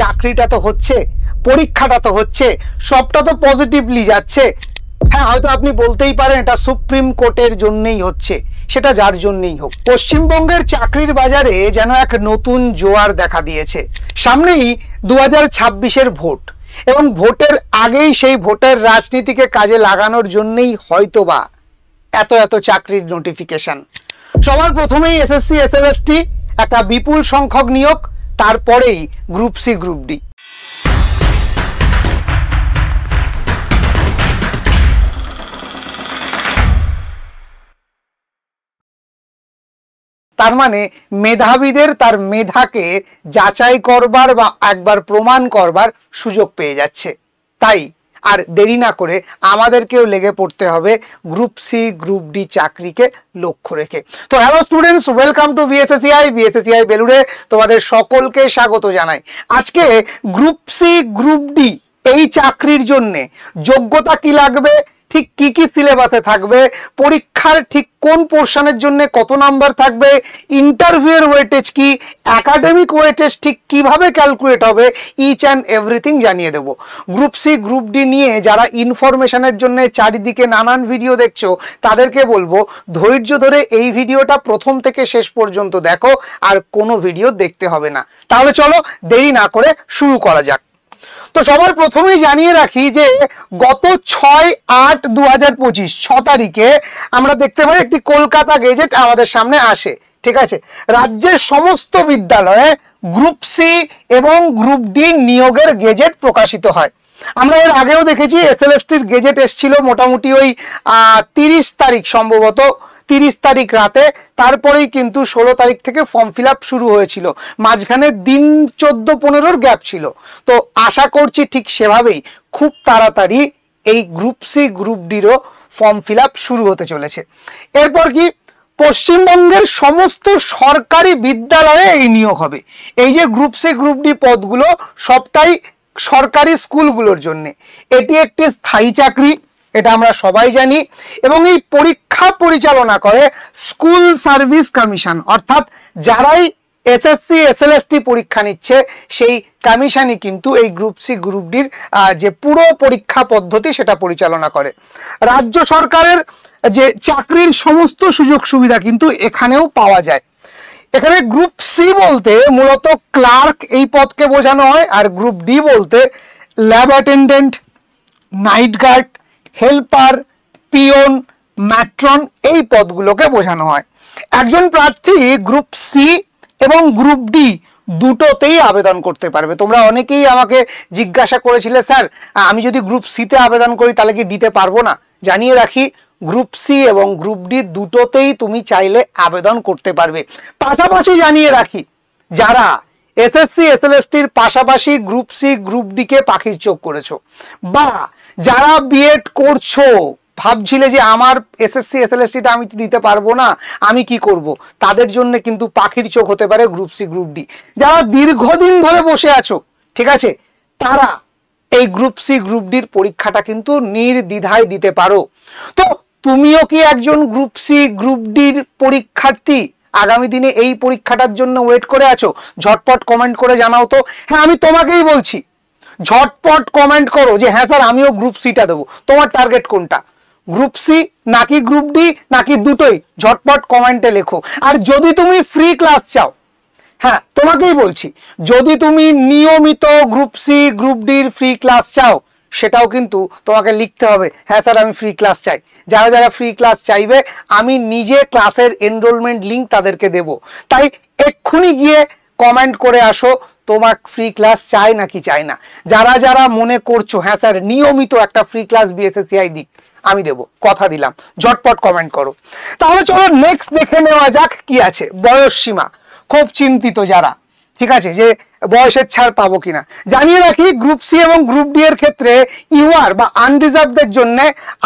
চাকরিটা তো হচ্ছে, পরীক্ষাটা তো হচ্ছে, সবটা তো পজিটিভলি যাচ্ছে। হ্যাঁ, হয়তো আপনি বলতেই পারেন এটা সুপ্রিম কোর্টের জন্যই হচ্ছে, সেটা যার জন্যই হোক। পশ্চিমবঙ্গের চাকরির বাজারে যেন এক নতুন জোয়ার দেখা দিয়েছে। সামনেই 2026-এর ভোট, এবং ভোটের আগেই সেই ভোটের রাজনীতিকে কাজে লাগানোর জন্যই হয়তোবা এত চাকরির নোটিফিকেশন। সবার প্রথমেই এসএসসি এসএলএসটি একটা বিপুল সংখ্যক নিয়োগ, তারপরেই গ্রুপ সি গ্রুপ ডি। তার মানে মেধাবীদের তার মেধাকে যাচাই করবার বা একবার প্রমাণ করবার সুযোগ পেয়ে যাচ্ছে। তাই আর দেরি না করে আমাদেরকেও লেগে পড়তে হবে গ্রুপ সি গ্রুপ ডি চাকরিকে লক্ষ্য রেখে। তো hello students, welcome to BSSCI বেলুড়ে তোমাদের সকলকে স্বাগত জানাই। আজকে গ্রুপ সি গ্রুপ ডি এই চাকরির জন্যে যোগ্যতা কি লাগবে, ঠিক কি কি সিলেবাসে থাকবে, পরীক্ষার ঠিক কোন পোর্শনের জন্য কত নাম্বার থাকবে, ইন্টারভিউয়ের ওয়েটেজ কি, একাডেমিক ওয়েটেজ ঠিক কিভাবে ক্যালকুলেট হবে, ইচ অ্যান্ড এভরিথিং জানিয়ে দেবো। গ্রুপ সি গ্রুপ ডি নিয়ে যারা ইনফরমেশনের জন্য চারিদিকে নানান ভিডিও দেখছো, তাদেরকে বলবো ধৈর্য ধরে এই ভিডিওটা প্রথম থেকে শেষ পর্যন্ত দেখো, আর কোনো ভিডিও দেখতে হবে না। তাহলে চলো দেরি না করে শুরু করা যাক। তো সবার প্রথমেই জানিয়ে রাখি যে গত 6/8/2025 6 তারিখে আমরা দেখতে পাই একটি কলকাতা গেজেট আমাদের সামনে আসে। ঠিক আছে, রাজ্যের সমস্ত বিদ্যালয়ে গ্রুপ সি এবং গ্রুপ ডি নিয়োগের গেজেট প্রকাশিত হয়। আমরা এর আগেও দেখেছি এসএলএসটির গেজেট এসেছিল মোটামুটি ওই 30 তারিখ, সম্ভবত 30 তারিখ রাতে। তারপরেই কিন্তু 16 তারিখ থেকে ফর্ম ফিল আপ শুরু হয়েছিল, মাঝখানে দিন 14-15-র গ্যাপ ছিল। তো আশা করছি ঠিক সেভাবেই খুব তাড়াতাড়ি এই গ্রুপ সি গ্রুপ ডিরও ফর্ম ফিল আপ শুরু হতে চলেছে। এরপর কি পশ্চিমবঙ্গের সমস্ত সরকারি বিদ্যালয়ে এই নিয়োগ হবে। এই যে গ্রুপ সি গ্রুপ ডি পদগুলো সবটাই সরকারি স্কুলগুলোর জন্য। এটি একটি স্থায়ী চাকরি, এটা আমরা সবাই জানি, এবং এই পরীক্ষা পরিচালনা করে স্কুল সার্ভিস কমিশন, অর্থাৎ যারাই এসএসসি এসএলএসটি পরীক্ষা নিচ্ছে সেই কমিশনই কিন্তু এই গ্রুপ সি গ্রুপ ডির যে পুরো পরীক্ষা পদ্ধতি সেটা পরিচালনা করে। রাজ্য সরকারের যে চাকরির সমস্ত সুযোগ সুবিধা কিন্তু এখানেও পাওয়া যায়। এখানে গ্রুপ সি বলতে মূলত ক্লার্ক এই পদকে বোঝানো হয়, আর গ্রুপ ডি বলতে lab attendant, night guard, helper, peon, matron এই পদগুলোকে বোঝানো হয়। একজন প্রার্থী গ্রুপ সি এবং গ্রুপ ডি দুটোতেই আবেদন করতে পারবে। তোমরা অনেকেই আমাকে জিজ্ঞাসা করেছিলে, স্যার আমি যদি গ্রুপ সিতে আবেদন করি তাহলে কি ডিতে পারবো না? জানিয়ে রাখি, গ্রুপ সি এবং গ্রুপ ডি দুটোতেই তুমি চাইলে আবেদন করতে পারবে। পাশাপাশি জানিয়ে রাখি, যারা এসএসসি এসএলএসটির পাশাপাশি গ্রুপ সি গ্রুপ ডি কে পাখির চোখ করেছো, বা যারা বিএড করছো ভাবছিলে যে আমার এসএসসি এসএলএসটিটা আমি তো দিতে পারবো না, আমি কি করব, তাদের জন্য কিন্তু পাখির চোখ হতে পারে গ্রুপ সি গ্রুপ ডি। যারা দীর্ঘদিন ধরে বসে আছো, ঠিক আছে, তারা এই গ্রুপ সি গ্রুপ ডির পরীক্ষাটা কিন্তু নির্দ্বিধায় দিতে পারো। তো তুমিও কি একজন গ্রুপ সি গ্রুপ ডির পরীক্ষার্থী? আগামী দিনে এই পরীক্ষাটার জন্য ওয়েট করে আছো? ঝটপট কমেন্ট করে জানাও তো। হ্যাঁ, আমি তোমাকেই বলছি, ঝটপট কমেন্ট করো যে হ্যাঁ স্যার আমিও গ্রুপ সিটা দেবো। তোমার টার্গেট কোনটা, গ্রুপ সি নাকি গ্রুপ ডি নাকি দুটোই? ঝটপট কমেন্টে লেখো। আর যদি তুমি ফ্রি ক্লাস চাও, হ্যাঁ তোমাকেই বলছি, যদি তুমি নিয়মিত গ্রুপ সি গ্রুপ ডির ফ্রি ক্লাস চাও, সেটাও কিন্তু তোমাকে লিখতে হবে হ্যাঁ স্যার আমি ফ্রি ক্লাস চাই। যারা যারা ফ্রি ক্লাস চাইবে আমি নিজে ক্লাসের এনরোলমেন্ট লিঙ্ক তাদেরকে দেব। তাই এক্ষুনি গিয়ে কমেন্ট করে আসো তোমার ফ্রি ক্লাস চাই নাকি চাই না। যারা যারা মনে করছো হ্যাঁ স্যার নিয়মিত একটা ফ্রি ক্লাস বিএসএসসিআই দিক, আমি দেব, কথা দিলাম, ঝটপট কমেন্ট করো। তাহলে চলো নেক্সট দেখে নেওয়া যাক কি আছে। বয়স সীমা, খুব চিন্তিত যারা, ঠিক আছে, যে বয়সের ছাড় পাবো কিনা। জানিয়ে রাখি গ্রুপ সি এবং গ্রুপ ডি এর ক্ষেত্রে ইউআর বা আনরিজার্ভদের জন্য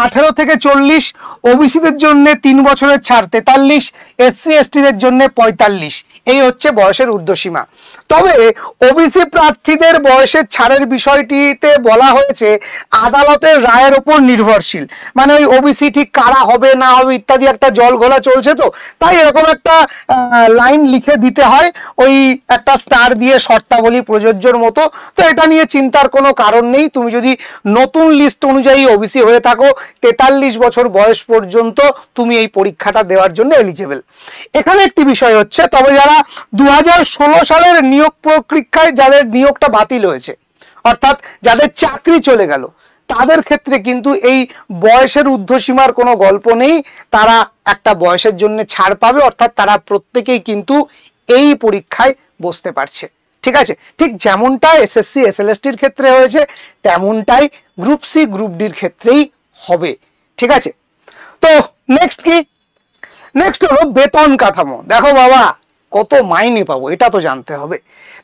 18 থেকে 40, ওবিসিদের জন্য 3 বছরের ছাড় 43, এসসি এসটিদের জন্য 45। এই হচ্ছে বয়সের ঊর্ধ্বসীমা। তবে ওবিসি প্রার্থীদের বয়সের ছাড়ের বিষয়টিতে বলা হয়েছে আদালতের রায়ের উপর নির্ভরশীল, মানে ওই ওবিসি ঠিক কারা হবে না হবে ইত্যাদি একটা জল ঘোলা চলছে, তো তাই এরকম একটা লাইন লিখে দিতে হয়, ওই একটা স্টার দিয়ে শর্তাবলী প্রযোজ্যর মতো। তো এটা নিয়ে চিন্তার কোনো কারণ নেই। তুমি যদি নতুন লিস্ট অনুযায়ী ওবিসি হয়ে থাকো 43 বছর বয়স পর্যন্ত তুমি এই পরীক্ষাটা দেওয়ার জন্য এলিজিবল। এখানে একটি বিষয় হচ্ছে, তবে যারা 2016 সালের নিয়োগ প্রক্রিয়ায় যাদের নিয়োগটা বাতিল হয়েছে, অর্থাৎ যাদের চাকরি চলে গেল, তাদের ক্ষেত্রে কিন্তু এই বয়সের ঊর্ধ্বসীমার কোনো গল্প নেই। তারা একটা বয়সের জন্য ছাড় পাবে, অর্থাৎ তারা প্রত্যেকেই কিন্তু এই পরীক্ষায় বসতে পারছে। ঠিক আছে, ঠিক যেমনটা এসএসসি এসএলএসটির ক্ষেত্রে হয়েছে তেমনটাই গ্রুপ সি গ্রুপ ডির ক্ষেত্রেই হবে। ঠিক আছে, তো নেক্সট কি? নেক্সট হলো বেতন কাঠামো। দেখো বাবা, কত মাইনে পাবো এটা তো জানতে হবে।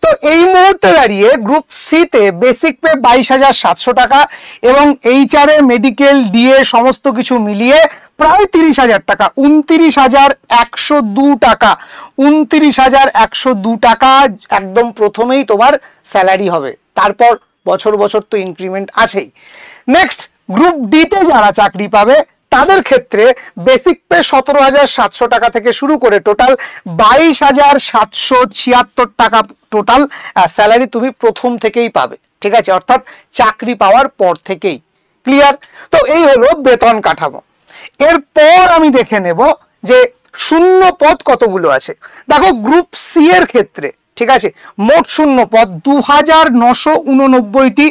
তো এই মুহূর্তে দাঁড়িয়ে গ্রুপ সিতে বেসিক পে 22,700 টাকা এবং এইচআর এ মেডিকেল ডিএ সমস্ত কিছু মিলিয়ে প্রায় 30,000 টাকা, 29,102 টাকা। 29,102 টাকা একদম প্রথমেই তোমার স্যালারি হবে, তারপর বছর বছর তো ইনক্রিমেন্ট আছেই। নেক্সট গ্রুপ ডিতে যারা চাকরি পাবে তাদের ক্ষেত্রে বেসিক পে 17,700 টাকা থেকে শুরু করে টোটাল 22,776 টাকা টোটাল স্যালারি তুমি প্রথম থেকেই পাবে। ঠিক আছে, অর্থাৎ চাকরি পাওয়ার পর থেকেই। ক্লিয়ার? তো এই হলো বেতন কাঠামো। এরপর আমি দেখে নেব যে শূন্য পদ কতগুলো আছে। দেখো গ্রুপ সি এর ক্ষেত্রে, ঠিক আছে, মোট শূন্য পদ 2,989টি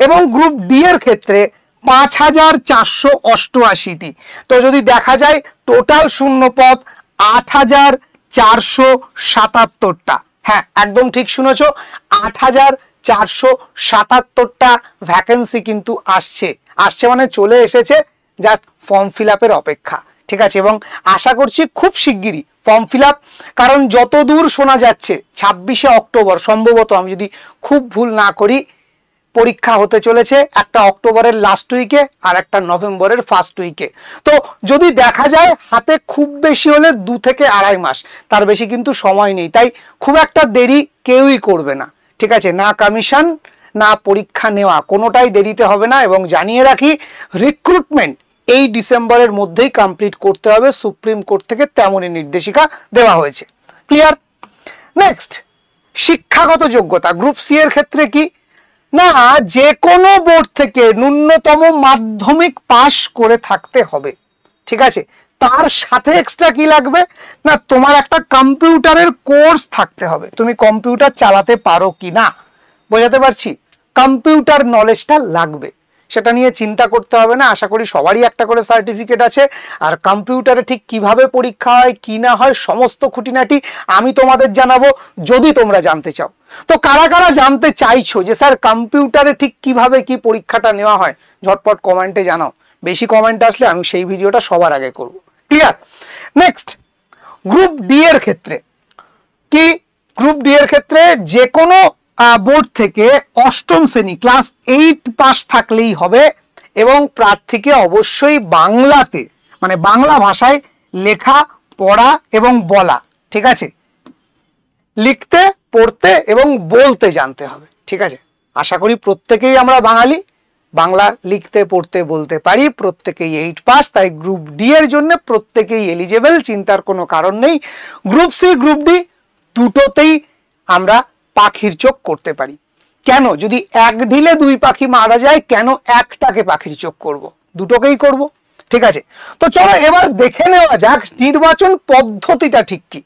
এবং গ্রুপ ডি এর ক্ষেত্রে 5,488টি। তো যদি দেখা যায় টোটাল শূন্য পদ 8,477টা। হ্যাঁ, একদম ঠিক শুনেছো, 8,477টা ভ্যাকেন্সি কিন্তু আসছে মানে চলে এসেছে, যা ফর্ম ফিল আপের অপেক্ষা। ঠিক আছে, এবং আশা করছি খুব শিগগিরই ফর্ম ফিল আপ, কারণ যতদূর শোনা যাচ্ছে 26শে অক্টোবর সম্ভবত, আমি যদি খুব ভুল না করি, পরীক্ষা হতে চলেছে, একটা অক্টোবরের লাস্ট উইকে আর একটা নভেম্বরের ফার্স্ট উইকে। তো যদি দেখা যায় হাতে খুব বেশি হলে 2 থেকে 2.5 মাস, তার বেশি কিন্তু সময় নেই, তাই খুব একটা দেরি কেউই করবে না। ঠিক আছে, না কমিশন না পরীক্ষা নেওয়া, কোনোটাই দেরিতে হবে না। এবং জানিয়ে রাখি, রিক্রুটমেন্ট এই ডিসেম্বরের মধ্যেই কমপ্লিট করতে হবে, সুপ্রিম কোর্ট থেকে তেমনই নির্দেশিকা দেওয়া হয়েছে। ক্লিয়ার? নেক্সট, শিক্ষাগত যোগ্যতা গ্রুপ সি এর ক্ষেত্রে কি না, যে কোনো বোর্ড থেকে ন্যূনতম মাধ্যমিক পাস করে থাকতে হবে। ঠিক আছে, তার সাথে এক্সট্রা কি লাগবে না, তোমার একটা কম্পিউটারের কোর্স থাকতে হবে, তুমি কম্পিউটার চালাতে পারো কি না, বোঝাতে পারছি, কম্পিউটার নলেজটা লাগবে। সেটা নিয়ে চিন্তা করতে হবে না, আশা করি সবারই একটা করে সার্টিফিকেট আছে। আর কম্পিউটারে ঠিক কিভাবে পরীক্ষা হয় কি না হয় সমস্ত খুঁটিনাটি আমি তোমাদের জানাবো যদি তোমরা জানতে চাও। তো কারা কারা জানতে চাইছো যে স্যার কম্পিউটারে ঠিক কিভাবে কি পরীক্ষাটা নেওয়া হয়, ঝটপট কমেন্টে জানাও। বেশি কমেন্ট আসলে আমি সেই ভিডিওটা সবার আগে করব। ক্লিয়ার? নেক্সট, গ্রুপ ডি এর ক্ষেত্রে কি, গ্রুপ ডি এর ক্ষেত্রে যে কোনো বোর্ড থেকে 8ম শ্রেণী ক্লাস 8 পাস থাকলেই হবে এবং প্রার্থীকে অবশ্যই বাংলাতে, মানে বাংলা ভাষায় লেখা পড়া এবং বলা, ঠিক আছে, লিখতে পড়তে এবং বলতে জানতে হবে। ঠিক আছে, আশা করি প্রত্যেকেই আমরা বাঙালি, বাংলা লিখতে পড়তে বলতে পারি, প্রত্যেকেই 8 পাস, তাই গ্রুপ ডি এর জন্য প্রত্যেকেই এলিজেবল, চিন্তার কোনো কারণ নেই। গ্রুপ সি গ্রুপ ডি দুটোতেই আমরা পাখির চোখ করতে পারি। কেন, যদি এক ঢিলে 2 পাখি মারা যায়, কেন একটাকে পাখির চোখ করব, দুটোকেই করব। ঠিক আছে, তো চলো এবার দেখে নেওয়া যাক নির্বাচন পদ্ধতিটা ঠিক কি।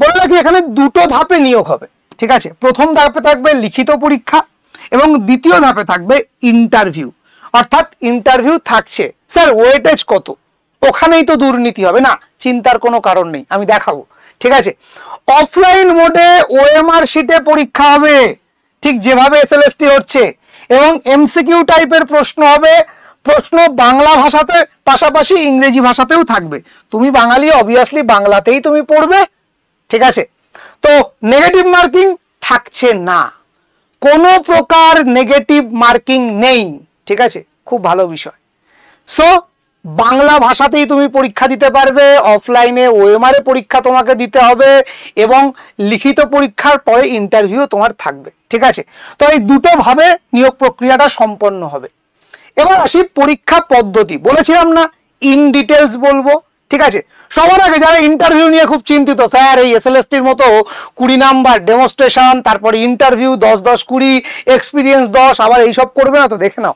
বলে রাখি, এখানে 2টো ধাপে নিয়োগ হবে। ঠিক আছে, প্রথম ধাপে থাকবে লিখিত পরীক্ষা এবং দ্বিতীয় ধাপে থাকবে ইন্টারভিউ। অর্থাৎ ইন্টারভিউ থাকছে, স্যার ওয়েটেজ কত, ওখানেই তো দুর্নীতি হবে না, চিন্তার কোনো কারণ নেই, আমি দেখাবো। ঠিক আছে, অফলাইন মোডে ওএমআর শিটে পরীক্ষা হবে, ঠিক যেভাবে এসএলএসটি হচ্ছে, এবং এমসিকিউ টাইপের প্রশ্ন হবে। প্রশ্ন বাংলা ভাষাতে পাশাপাশি ইংরেজি ভাষাতেও থাকবে। তুমি বাঙালি, অবভিয়াসলি বাংলাতেই তুমি পড়বে। ঠিক আছে, তো নেগেটিভ মার্কিং থাকছে না, কোনো প্রকার নেগেটিভ মার্কিং নেই। ঠিক আছে, খুব ভালো বিষয়। সো বাংলা ভাষাতেই তুমি পরীক্ষা দিতে পারবে, অফলাইনে ওএমআর এ পরীক্ষা তোমাকে দিতে হবে এবং লিখিত পরীক্ষার পরে ইন্টারভিউ তোমার থাকবে। ঠিক আছে, তো এই দুটো ভাবে নিয়োগ প্রক্রিয়াটা সম্পন্ন হবে। এবার আসি পরীক্ষা পদ্ধতি। বলেছিলাম না ইন ডিটেলস বলবো। ঠিক আছে, সবার আগে যারা ইন্টারভিউ নিয়ে খুব চিন্তিত, স্যার এই এসএলএসটির মতো 20 নাম্বার ডেমনস্ট্রেশন, তারপরে ইন্টারভিউ 10-10-20, এক্সপিরিয়েন্স 10, আবার এইসব করবে না তো, দেখে নাও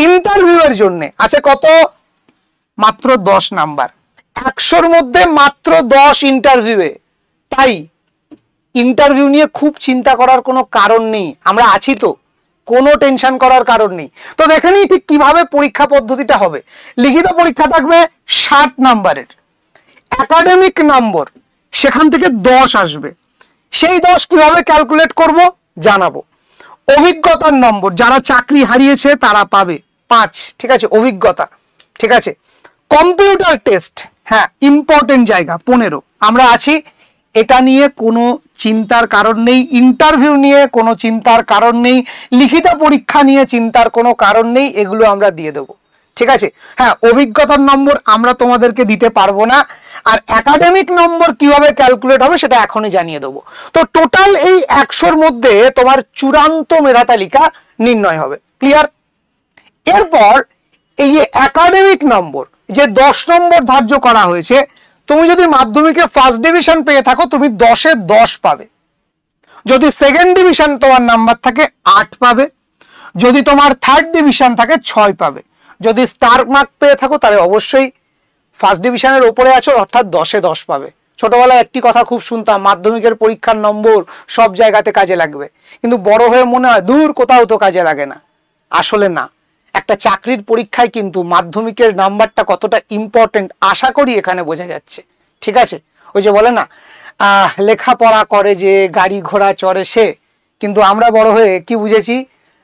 ইন্টারভিউ এর জন্য আছে কত, মাত্র 10 নাম্বার, 100-র মধ্যে মাত্র 10 ইন্টারভিউয়ে। তাই ইন্টারভিউ নিয়ে খুব চিন্তা করার কোনো কারণ নেই, আমরা আছি তো, কোনো টেনশন করার কারণ নেই। তো দেখে নিই ঠিক কিভাবে পরীক্ষা পদ্ধতিটা হবে। লিখিত পরীক্ষা থাকবে 60 নাম্বারের, একাডেমিক নম্বর সেখান থেকে 10 আসবে, সেই 10 কিভাবে ক্যালকুলেট করব জানাবো। অভিজ্ঞতার নম্বর যারা চাকরি হারিয়েছে তারা পাবে 5। ঠিক আছে, অভিজ্ঞতা। ঠিক আছে, কম্পিউটার টেস্ট, হ্যাঁ ইম্পর্টেন্ট জায়গা 15, আমরা আছি, এটা নিয়ে কোনো চিন্তার কারণ নেই। ইন্টারভিউ নিয়ে কোনো চিন্তার কারণ নেই, লিখিত পরীক্ষা নিয়ে চিন্তার কোনো কারণ নেই, এগুলো আমরা দিয়ে দেবো। ঠিক আছে, হ্যাঁ অভিজ্ঞতার নম্বর আমরা তোমাদেরকে দিতে পারবো না, আর একাডেমিক নম্বর কিভাবে ক্যালকুলেট হবে সেটা এখনই জানিয়ে দেবো। তো টোটাল এই 100-র মধ্যে তোমার চূড়ান্ত মেধা তালিকা নির্ণয় হবে। ক্লিয়ার? এরপর এই যে একাডেমিক নম্বর যে 10 নম্বর ধার্য করা হয়েছে, তুমি যদি মাধ্যমিকে ফার্স্ট ডিভিশন পেয়ে থাকো তুমি 10-এ 10 পাবে, যদি সেকেন্ড ডিভিশন তোমার নাম্বার থাকে 8 পাবে, যদি তোমার থার্ড ডিভিশন থাকে 6 পাবে, যদি স্টার মার্ক পেয়ে থাকো তাহলে অবশ্যই ফার্স্ট ডিভিশনের ওপরে আছো, অর্থাৎ 10-এ 10 পাবে। ছোটবেলায় একটি কথা খুব শুনতাম, মাধ্যমিকের পরীক্ষার নম্বর সব জায়গাতে কাজে লাগবে, কিন্তু বড় হয়ে মনে হয় দূর কোথাও তো কাজে লাগে না। আসলে না, একটা চাকরির পরীক্ষায় কিন্তু মাধ্যমিকের নাম্বারটা কতটা ইম্পর্টেন্ট আশা করি এখানে বোঝা যাচ্ছে। ঠিক আছে, ওই যে বলে না লেখাপড়া করে যে গাড়ি ঘোড়া চড়ে সে, কিন্তু আমরা বড় হয়ে কি বুঝেছি,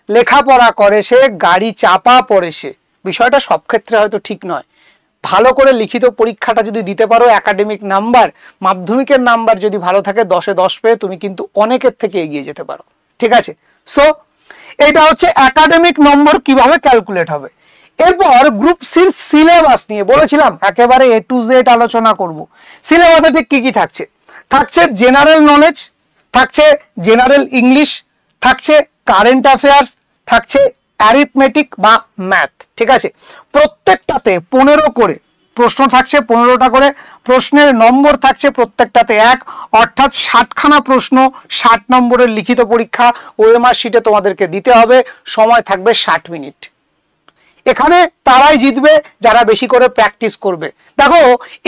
লেখাপড়া করে সে গাড়ি চাপা পড়ে সে। বিষয়টা সব ক্ষেত্রে হয়তো ঠিক নয়। ভালো করে লিখিত পরীক্ষাটা যদি দিতে পারো, একাডেমিক নাম্বার, মাধ্যমিকের নাম্বার যদি ভালো থাকে 10-এ 10 পেয়ে তুমি কিন্তু অনেকের থেকে এগিয়ে যেতে পারো। ঠিক আছে, সো এটা হচ্ছে একাডেমিক নম্বর কিভাবে ক্যালকুলেট হবে। এরপর গ্রুপ সির সিলেবাস নিয়ে বলেছিলাম একেবারে A to Z আলোচনা করব। সিলেবাসে ঠিক কি কি থাকছে? থাকছে জেনারেল নলেজ, থাকছে জেনারেল ইংলিশ, থাকছে কারেন্ট অ্যাফেয়ার্স, থাকছে অ্যারিথমেটিক বা ম্যাথ। ঠিক আছে, প্রত্যেকটাতে 15 করে প্রশ্ন থাকছে, 15টা করে প্রশ্নের নম্বর থাকছে প্রত্যেকটাতে 1, অর্থাৎ 60খানা প্রশ্ন, 60 নম্বরের লিখিত পরীক্ষা ওএমআর শিটে তোমাদেরকে দিতে হবে। সময় থাকবে 60 মিনিট। এখানে তারাই জিতবে যারা বেশি করে প্র্যাকটিস করবে। দেখো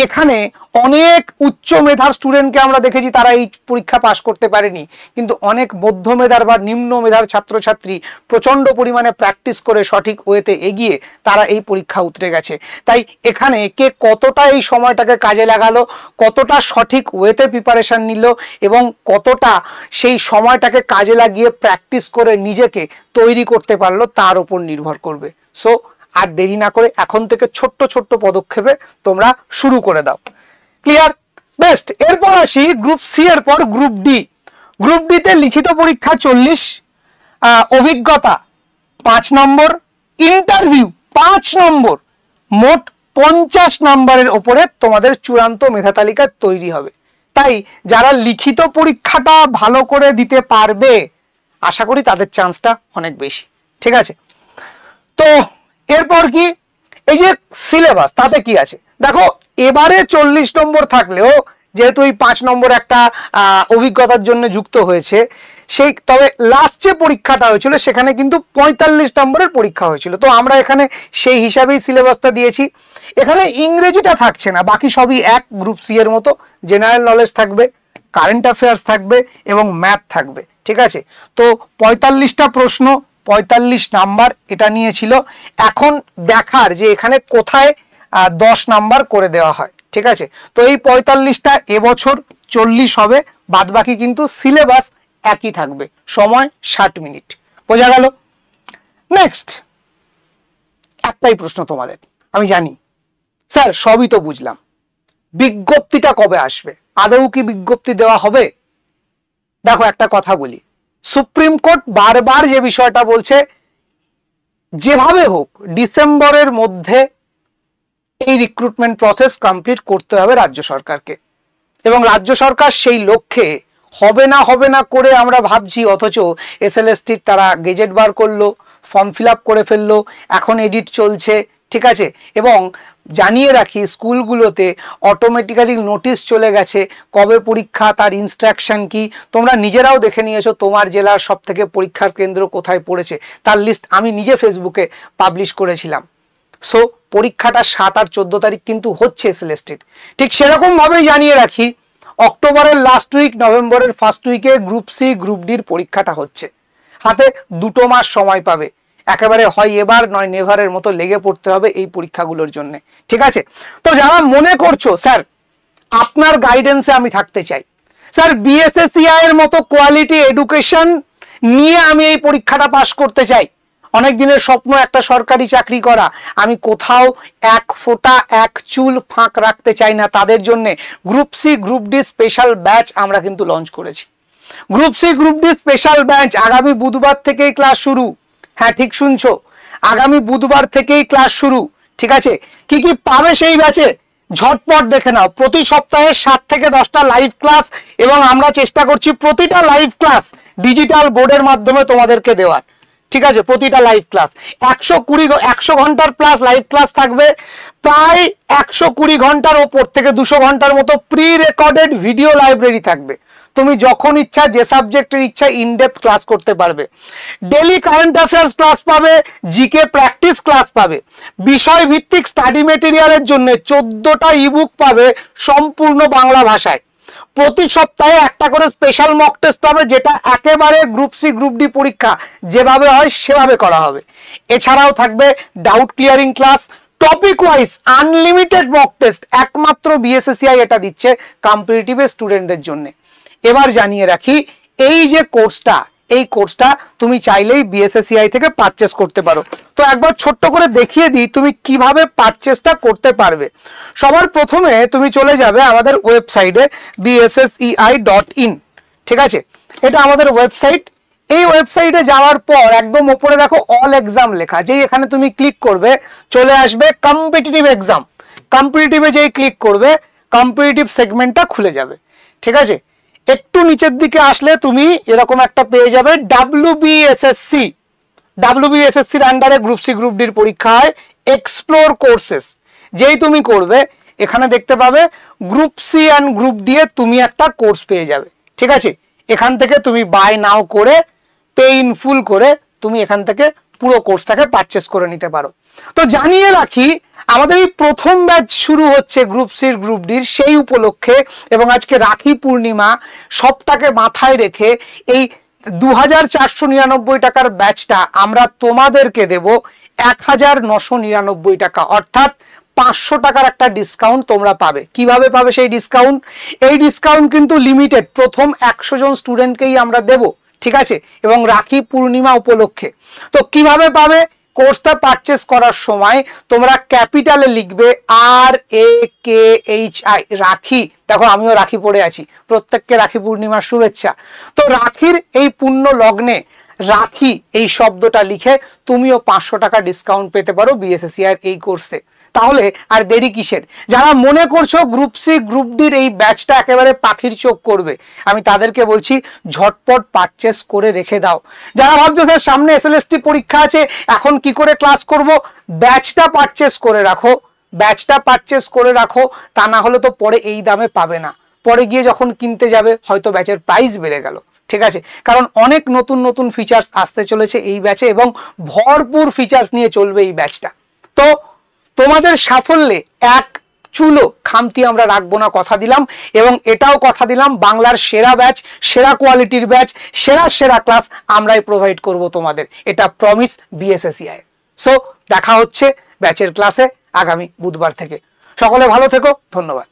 এখানে অনেক উচ্চ মেধার স্টুডেন্টকে আমরা দেখেছি তারা এই পরীক্ষা পাশ করতে পারেনি, কিন্তু অনেক মধ্য মেধার বা নিম্ন মেধার ছাত্রছাত্রী প্রচন্ড পরিমাণে প্র্যাকটিস করে সঠিক ওয়েতে এগিয়ে তারা এই পরীক্ষা উতরে গেছে। তাই এখানে কে কতটা এই সময়টাকে কাজে লাগালো, কতটা সঠিক ওয়েতে প্রিপারেশন নিল এবং কতটা সেই সময়টাকে কাজে লাগিয়ে প্র্যাকটিস করে নিজেকে তৈরি করতে পারলো তার উপর নির্ভর করবে। সো আর দেরি না করে এখন থেকে ছোট্ট ছোট্ট পদক্ষেপে তোমরা শুরু করে দাও। ক্লিয়ার? বেস্ট। এরপর আসি গ্রুপ সি এর পর গ্রুপ ডি। গ্রুপ ডি তে লিখিত পরীক্ষা 40, অভিজ্ঞতা 5 নম্বর, ইন্টারভিউ 5 নম্বর, মোট 50 নম্বরের ওপরে তোমাদের চূড়ান্ত মেধা তালিকা তৈরি হবে। তাই যারা লিখিত পরীক্ষাটা ভালো করে দিতে পারবে আশা করি তাদের চান্সটা অনেক বেশি। ঠিক আছে, তো এরপর কি এই যে সিলেবাস তাতে কি আছে দেখো, এবারে 40 নম্বর থাকলেও যেহেতু এই 5 নম্বর একটা অভিজ্ঞতার জন্য যুক্ত হয়েছে, সেই তবে লাস্ট যে পরীক্ষাটা হয়েছিল সেখানে কিন্তু 45 নম্বরের পরীক্ষা হয়েছিল। তো আমরা এখানে সেই হিসাবেই সিলেবাসটা দিয়েছি। এখানে ইংরেজিটা থাকছে না, বাকি সবই এক গ্রুপ সি এর মতো। জেনারেল নলেজ থাকবে, কারেন্ট অ্যাফেয়ার্স থাকবে এবং ম্যাথ থাকবে। ঠিক আছে, তো 45টা প্রশ্ন, 45 নাম্বার এটা নিয়েছিল। এখন দেখার যে এখানে কোথায় 10 নাম্বার করে দেওয়া হয়। ঠিক আছে, তো এই 45টা এবছর 40 হবে, বাদবাকি কিন্তু সিলেবাস একই থাকবে, সময় 60 মিনিট। বোঝা গেল? নেক্সট একটাই প্রশ্ন তোমাদের, আমি জানি স্যার সবই তো বুঝলাম, বিজ্ঞপ্তিটা কবে আসবে? আদৌ কি বিজ্ঞপ্তি দেওয়া হবে? দেখো একটা কথা বলি, সুপ্রিম কোর্ট বারবার যে বিষয়টা বলছে যেভাবে হোক ডিসেম্বরের মধ্যে এই রিক্রুটমেন্ট প্রসেস কমপ্লিট করতে হবে রাজ্য সরকারকে, এবং রাজ্য সরকার সেই লক্ষ্যে হবে না করে আমরা ভাবছি, অথচ এসএলএসটির তারা গেজেট বার করলো, ফর্ম ফিল আপ করে ফেললো, এখন এডিট চলছে, ঠিক আছে। এবং জানিয়ে রাখি, স্কুলগুলোতে অটোমেটিক্যালি নোটিশ চলে গেছে কবে পরীক্ষা, তার ইনস্ট্রাকশন কি, তোমরা নিজেরাও দেখে নিয়েছো তোমার জেলার সব থেকে পরীক্ষার কেন্দ্র কোথায় পড়েছে, তার লিস্ট আমি নিজে ফেসবুকে পাবলিশ করেছিলাম। সো পরীক্ষাটা 7 আর 14 তারিখ কিন্তু হচ্ছে এসএলএসটির। ঠিক সেরকম ভাবেই জানিয়ে রাখি, অক্টোবরের লাস্ট উইক, নভেম্বরের ফার্স্ট উইকে গ্রুপ সি গ্রুপ ডির পরীক্ষাটা হচ্ছে। হাতে 2 মাস সময় পাবে, একেবারে হয় এবার নয় নেভারের মতো লেগে পড়তে হবে এই পরীক্ষাগুলোর জন্য, ঠিক আছে। তো যারা মনে করছো স্যার আপনার গাইডেন্সে আমি থাকতে চাই, স্যার বিএসএসসিআই এর মতো কোয়ালিটি এডুকেশন নিয়ে আমি এই পরীক্ষাটা পাশ করতে চাই, অনেক দিনের স্বপ্ন একটা সরকারি চাকরি করা, আমি কোথাও এক ফোঁটা এক চুল ফাঁক রাখতে চাই না, তাদের জন্য group C group D special batch আমরা কিন্তু লঞ্চ করেছি। Group C group D special batch আগামী বুধবার থেকেই ক্লাস শুরু। হ্যাঁ ঠিক শুনছো, আগামী বুধবার থেকেই ক্লাস শুরু, ঠিক আছে। কি কি পাবে সেই ব্যাচে ঝটপট দেখে নাও। প্রতি সপ্তাহে 7 থেকে 10টা লাইভ ক্লাস, এবং আমরা চেষ্টা করছি প্রতিটা লাইভ ক্লাস ডিজিটাল বোর্ডের মাধ্যমে তোমাদেরকে দেওয়ার, ঠিক আছে। প্রতিটা লাইভ ক্লাস 100 ঘন্টার প্লাস লাইভ ক্লাস থাকবে, প্রায় 120 ঘন্টার ওপর থেকে 200 ঘন্টার মতো প্রি রেকর্ডেড ভিডিও লাইব্রেরি থাকবে। তুমি যখন ইচ্ছা যে সাবজেক্টের ইচ্ছা ইনডেপথ ক্লাস করতে পারবে। ডেলি কারেন্ট অ্যাফেয়ার্স ক্লাস পাবে, জিকে প্র্যাকটিস ক্লাস পাবে, বিষয় ভিত্তিক স্টাডি মেটেরিয়ালের জন্য 14টা ইবুক পাবে সম্পূর্ণ বাংলা ভাষায়। প্রতি সপ্তাহে একটা করে স্পেশাল মক টেস্ট পাবে, যেটা একেবারে গ্রুপ সি গ্রুপ ডি পরীক্ষা যেভাবে হয় সেভাবে করা হবে। এছাড়াও থাকবে doubt clearing class, topic wise unlimited mock test, একমাত্র বিএসএসসিআই এটা দিচ্ছে কম্পিটিটিভ স্টুডেন্টদের জন্য। এবার জানিয়ে রাখি, এই যে কোর্সটা, এই কোর্সটা তুমি চাইলেই বিএসএসসিআই থেকে পারচেস করতে পারো। তো একবার ছোট্ট করে দেখিয়ে দিই তুমি কিভাবে পারচেসটা করতে পারবে। সবার প্রথমে তুমি চলে যাবে আমাদের ওয়েবসাইটে bssei.in, ঠিক আছে। এটা আমাদের ওয়েবসাইট। এই ওয়েবসাইটে যাওয়ার পর একদম উপরে দেখো অল এক্সাম লেখা, যেই এখানে তুমি ক্লিক করবে চলে আসবে কম্পিটিটিভ এক্সাম। কম্পিটিটিভে যেই ক্লিক করবে কম্পিটিটিভ সেগমেন্টটা খুলে যাবে, ঠিক আছে। একটু নিচের দিকে আসলে তুমি এরকম একটা পেয়ে যাবে ডাব্লিউবিএসএসসির আন্ডারে গ্রুপ সি গ্রুপ ডির পরীক্ষা হয়, এক্সপ্লোর কোর্সেস। যেই তুমি করবে এখানে দেখতে পাবে group C and group D এ তুমি একটা কোর্স পেয়ে যাবে, ঠিক আছে। এখান থেকে তুমি বাই নাও করে পে ইন ফুল করে তুমি এখান থেকে পুরো কোর্সটাকে পারচেস করে নিতে পারো। তো জানিয়ে রাখি, আমাদের এই প্রথম ব্যাচ শুরু হচ্ছে গ্রুপ সি গ্রুপ ডির সেই উপলক্ষে, এবং আজকে রাখি পূর্ণিমা, সবটাকে মাথায় রেখে এই 2499 টাকার ব্যাচটা আমরা তোমাদেরকে দেব 1999 টাকা, অর্থাৎ 500 টাকার একটা ডিসকাউন্ট তোমরা পাবে। কিভাবে পাবে সেই ডিসকাউন্ট? এই ডিসকাউন্ট কিন্তু লিমিটেড, প্রথম 100 জন স্টুডেন্টকেই আমরা দেব, ঠিক আছে, এবং রাখি পূর্ণিমা উপলক্ষে। তো কিভাবে পাবে? কোর্সটা পারচেস করার সময় তোমরা ক্যাপিটালে লিখবে RAKHI, রাখি। দেখো আমিও রাখি পড়ে আছি, প্রত্যেককে রাখি পূর্ণিমার শুভেচ্ছা। তো রাখির এই পুণ্য লগ্নে রাখি এই শব্দটা লিখে তুমিও 500 টাকা ডিসকাউন্ট পেতে পারো বিএসএসসিআই এই কোর্সে। তাহলে আর দেরি কিসের? যারা মনে করছো গ্রুপ সি গ্রুপ ডির এই ব্যাচটা একেবারে পাখির চোখ করবে, আমি তাদেরকে বলছি ঝটপট পারচেস করে রেখে দাও। যারা ভাবছো স্যার সামনে এসএলএসটি পরীক্ষা আছে, এখন কি করে ক্লাস করব, ব্যাচটা পারচেস করে রাখো, ব্যাচটা পারচেস করে রাখো। তা না হলে তো পরে এই দামে পাবে না, পরে গিয়ে যখন কিনতে যাবে হয়তো ব্যাচের প্রাইস বেড়ে গেল, ঠিক আছে। কারণ অনেক নতুন নতুন ফিচার্স আসতে চলেছে এই ব্যাচে, এবং ভরপুর ফিচার্স নিয়ে চলবে এই ব্যাচটা। তো তোমাদের সাফল্যে এক চুলো খামতি আমরা রাখবো না, কথা দিলাম। এবং এটাও কথা দিলাম, বাংলার সেরা ব্যাচ, সেরা কোয়ালিটির ব্যাচ, সেরা ক্লাস আমরাই প্রোভাইড করব তোমাদের, এটা প্রমিস বিএসএসসিআই। সো দেখা হচ্ছে ব্যাচের ক্লাসে আগামী বুধবার থেকে। সকলে ভালো থেকো, ধন্যবাদ।